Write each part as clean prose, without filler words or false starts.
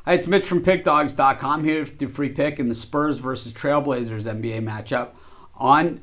Hi, it's Mitch from Pickdawgz.com here to free pick in the Spurs versus Trailblazers NBA matchup on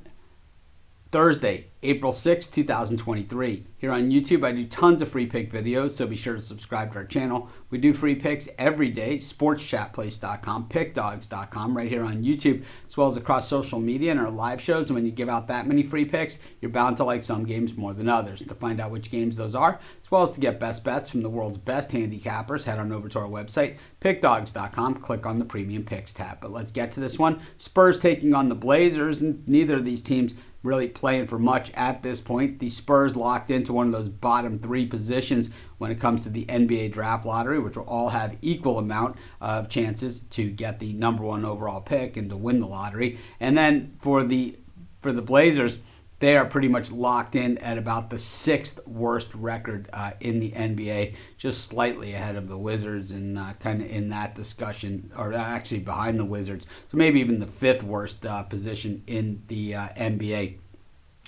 Thursday, April 6, 2023. Here on YouTube, I do tons of free pick videos, so be sure to subscribe to our channel. We do free picks every day, sportschatplace.com, pickdawgz.com, right here on YouTube, as well as across social media and our live shows. And when you give out that many free picks, you're bound to like some games more than others. To find out which games those are, as well as to get best bets from the world's best handicappers, head on over to our website, pickdawgz.com, click on the Premium Picks tab. But let's get to this one. Spurs taking on the Blazers, and neither of these teams really playing for much at this point. The Spurs locked into one of those bottom three positions when it comes to the NBA draft lottery, which will all have equal amount of chances to get the number one overall pick and to win the lottery. And then for the Blazers, they are pretty much locked in at about the sixth worst record in the NBA, just slightly ahead of the Wizards and kind of in that discussion, or actually behind the Wizards. So maybe even the fifth worst position in the NBA,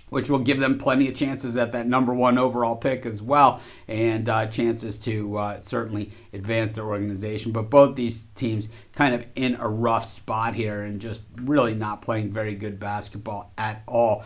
which will give them plenty of chances at that number one overall pick as well, and chances to certainly advance their organization. But both these teams kind of in a rough spot here and just really not playing very good basketball at all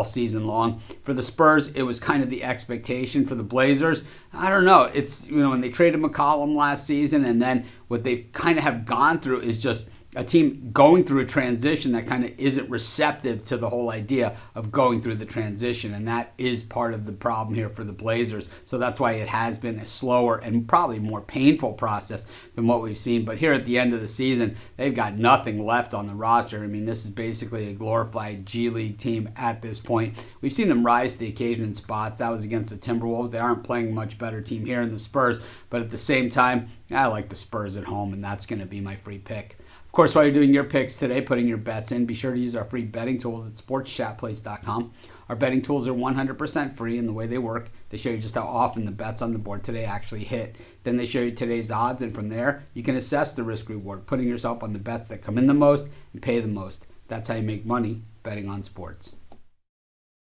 season long. For the Spurs, it was kind of the expectation. For the Blazers, I don't know. It's, when they traded McCollum last season, and then what they kind of have gone through is just a team going through a transition that kind of isn't receptive to the whole idea of going through the transition. And that is part of the problem here for the Blazers. So that's why it has been a slower and probably more painful process than what we've seen. But here at the end of the season, they've got nothing left on the roster. I mean, this is basically a glorified G League team at this point. We've seen them rise to the occasion in spots. That was against the Timberwolves. They aren't playing a much better team here in the Spurs. But at the same time, I like the Spurs at home, and that's going to be my free pick. Of course, while you're doing your picks today, putting your bets in, be sure to use our free betting tools at sportschatplace.com. Our betting tools are 100% free in the way they work. They show you just how often the bets on the board today actually hit. Then they show you today's odds, and from there, you can assess the risk-reward, putting yourself on the bets that come in the most and pay the most. That's how you make money betting on sports.